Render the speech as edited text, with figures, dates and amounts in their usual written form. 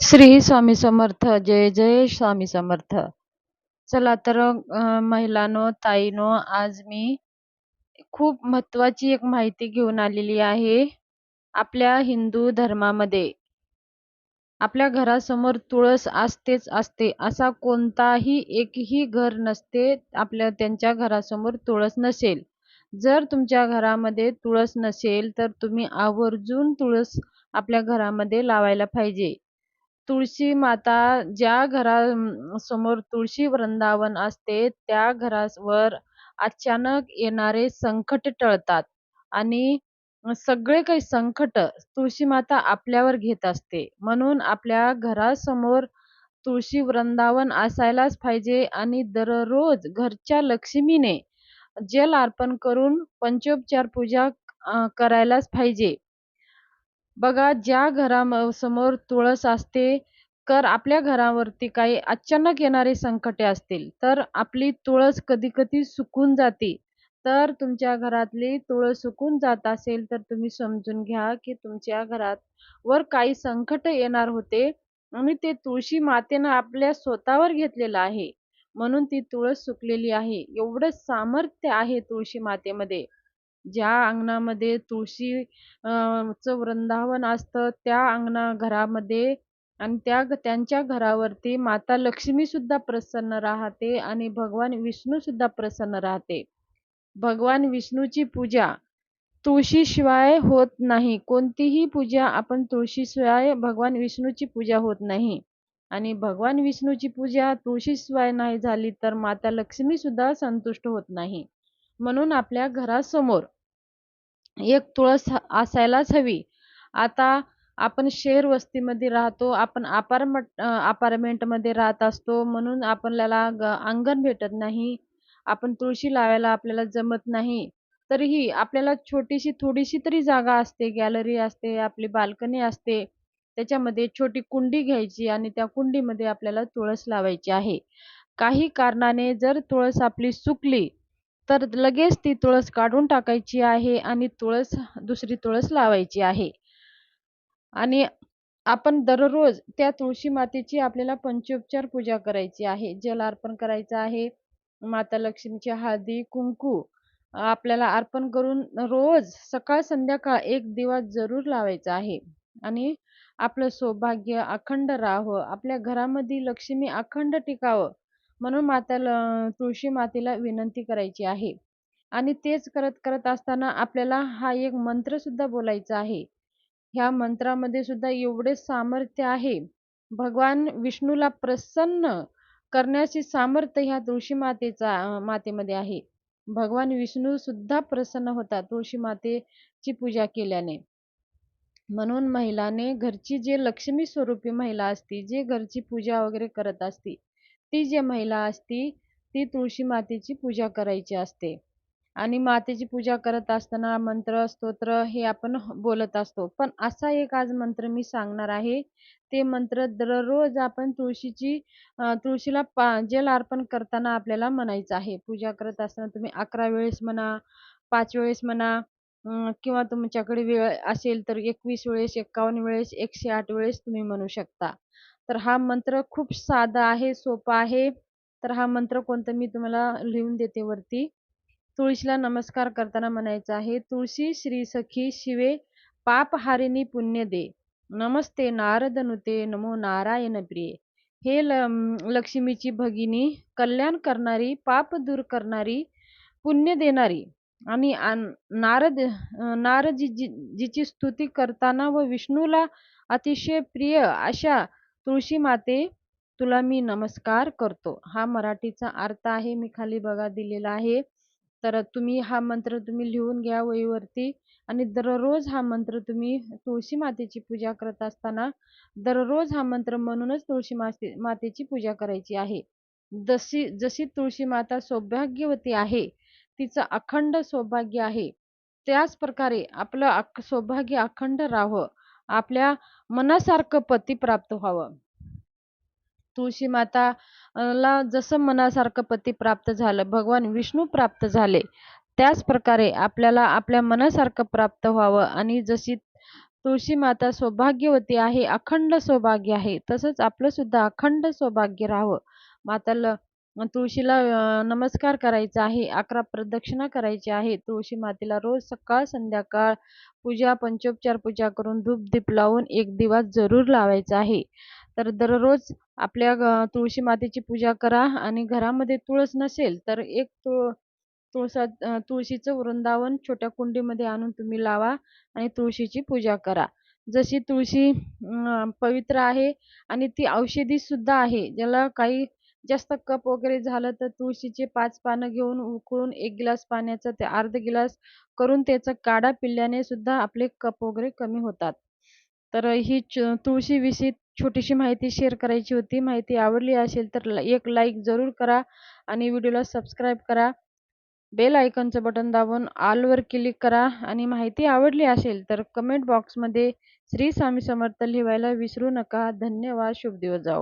श्री स्वामी समर्थ. जय जय स्वामी समर्थ. चला तर महिलांनो, ताईंनो, आज मी खूप महत्त्वाची एक माहिती घेऊन आलेली आहे. आपल्या हिंदू धर्मामध्ये आपल्या घरासमोर तुळस असतेच असते. असा कोणताही एकही घर नसते त्यांच्या घरासमोर तुळस नसेल. जर तुमच्या घरामध्ये तुळस नसेल तर तुम्ही आवर्जून तुळस आपल्या घरामध्ये लावायला पाहिजे. तुळशी माता ज्या समोर तुळशी वृंदावन असते, त्या घरावर अचानक येणारे संकट टळतात आणि सगळे काही संकट तुळशी माता आपल्यावर घेत असते. म्हणून आपल्या घरासमोर तुळशी वृंदावन असायलाच पाहिजे आणि दररोज घरच्या लक्ष्मीने जल अर्पण करून पंचोपचार पूजा करायलाच पाहिजे. बघा, ज्या समोर तुळस असते, तर आपल्या घरावरती काही अचानक येणारे संकटे असतील, तर आपली तुळस कधी-कधी सुकून जाते. तर तुमच्या घरातली तुळस सुकून जात असेल, तर तुम्ही समजून घ्या, की तुमच्या घरात वर काही संकट येणार होते आणि ते तुळशी मातेनं आपल्या स्वतःवर घेतलेलं आहे. म्हणून ती तुळस सुकलेली आहे. एवढं सामर्थ्य आहे तुळशी मातेमध्ये. ज्या अंगणामध्ये चं वृंदावन असतं, त्या घरामध्ये आणि त्यांच्या घरावरती माता लक्ष्मी सुद्धा प्रसन्न राहते आणि भगवान विष्णू सुद्धा प्रसन्न राहते. भगवान विष्णूची पूजा तुळशीशिवाय होत नाही. कोणतीही पूजा आपण तुळशीशिवाय भगवान विष्णूची पूजा होत नाही. आणि भगवान विष्णूची पूजा तुळशीशिवाय नाही झाली, तर माता लक्ष्मी सुद्धा संतुष्ट होत नाही. म्हणून आपल्या घरासमोर एक तुळस असायलाच हवी. आता आपण शहर वस्तीमध्ये राहतो, आपण अपार्टमेंटमध्ये राहत असतो, म्हणून आपल्याला अंगण भेटत नाही. आपण तुळशी लावायला आपल्याला जमत नाही. तरीही आपल्याला छोटीशी थोडीशी तरी जागा असते, गॅलरी असते, आपली बाल्कनी असते. त्याच्यामध्ये छोटी कुंडी घ्यायची आणि त्या कुंडीमध्ये आपल्याला तुळस लावायची आहे. काही कारणाने जर तुळस आपली सुकली, तर लगेच ती तुळस काढून टाकायची आहे आणि दुसरी तुळस लावायची आहे. आणि आपण दररोज त्या तुळशी मातेची आपल्याला पंचोपचार पूजा करायची आहे. जल अर्पण करायचं आहे. माता लक्ष्मीची हळदी, कुंकू आपल्याला अर्पण करून रोज सकाळ संध्याकाळ एक दिवा जरूर लावायचा आहे. आणि आपलं सौभाग्य अखंड राहावं, आपल्या घरामध्ये लक्ष्मी अखंड टिकावं, म्हणून तुळशी मातेला विनंती करायची आहे. आणि तेच करत असताना आपल्याला हा एक मंत्र सुद्धा बोलायचा आहे. ह्या मंत्रामध्ये सुद्धा एवढे सामर्थ्य आहे. भगवान विष्णूला प्रसन्न करण्याचे सामर्थ्य ह्या तुळशी मातेमध्ये आहे. भगवान विष्णू सुद्धा प्रसन्न होतात तुळशी मातेची पूजा केल्याने. म्हणून महिलाने घरची जे लक्ष्मी स्वरूपी महिला असती, जे घरची पूजा वगैरे करत असती, ती जी महिला असती, ती तुळशी मातेची पूजा करायची असते. आणि मातेची पूजा करत असताना मंत्र, स्तोत्र हे आपण बोलत असतो. पण असा एक आज मंत्र मी सांगणार आहे. ते मंत्र दररोज आपण तुळशीला जल अर्पण करताना आपल्याला म्हणायचं आहे. पूजा करत असताना तुम्ही 11 वेळेस म्हणा, 5 वेळेस म्हणा, किंवा तुमच्याकडे वेळ असेल तर 21 वेळेस, 51 वेळेस, 108 वेळेस तुम्ही म्हणू शकता. तर हा मंत्र खूप साधा आहे, सोपा आहे. तर हा मंत्र कोणता मी तुम्हाला लिहून देते वरती. तुळशीला नमस्कार करताना म्हणायचं आहे, तुळशी श्री सखी शिवे पापहारिणी पुण्य दे. नमस्ते नारदनुते नमो नारायण प्रिये. हे लक्ष्मीची भगिनी, कल्याण करणारी, पाप दूर करणारी, पुण्य देणारी आणि जिची स्तुती करताना व विष्णूला अतिशय प्रिय अशा तुळशी माते, तुला मी नमस्कार करतो. हा मराठीचा अर्थ आहे. मी खाली बघा दिलेला आहे. तर हा मंत्र तुम्ही लिहून घ्या वहीवरती आणि दररोज हा मंत्र तुम्ही तुळशी मातेची पूजा करत असताना दररोज हा मंत्र म्हणूनच मातेची पूजा करायची आहे. जशी तुळशी माता सौभाग्यवती आहे, तिचं अखंड सौभाग्य आहे, त्याच प्रकारे आपलं सौभाग्य अखंड राहावं, आपल्या मनासारखं पती प्राप्त व्हावं. तुळशी माता ला जसं मनासारखं पती प्राप्त झालं, भगवान विष्णू प्राप्त झाले, त्याच प्रकारे आपल्याला आपल्या मनासारखं प्राप्त व्हावं आणि जशी तुळशी माता सौभाग्यवती आहे, अखंड सौभाग्य आहे. तसंच आपलं सुद्धा अखंड सौभाग्य राहावं. माताला तुळशीला नमस्कार करायचा आहे, 11 प्रदक्षिणा करायच्या आहे. तुळशी मातेला रोज सकाळ संध्याकाळ पूजा, पंचोपचार पूजा करून धूप-दीप लावून एक दिवा जरूर लावायचा आहे. तर दररोज आपल्या तुळशी मातेची पूजा करा आणि घरामध्ये तुळस नसेल तर एक तुळशीचं वृंदावन छोट्या कुंडीमध्ये आणून तुम्ही लावा आणि तुळशीची पूजा करा. जशी तुळशी पवित्र आहे आणि ती औषधी सुद्धा आहे. ज्याला काही जास्त कफ वगैरे झालं तर तुळशीचे 5 पानं घेऊन उकळून 1 ग्लास पाण्याचा ते अर्धा ग्लास करून त्याचा काढा पिल्याने सुद्धा आपले कफ वगैरे कमी होतात. तर ही तुळशीविषयी छोटीशी माहिती शेअर करायची होती. माहिती आवडली असेल तर एक लाईक जरूर करा आणि व्हिडिओला सबस्क्राईब करा. बेल आयकॉनचं बटन दाबून ऑलवर क्लिक करा आणि माहिती आवडली असेल तर कमेंट बॉक्समध्ये श्री स्वामी समर्थ लिहायला विसरू नका. धन्यवाद. शुभ दिवस जावो.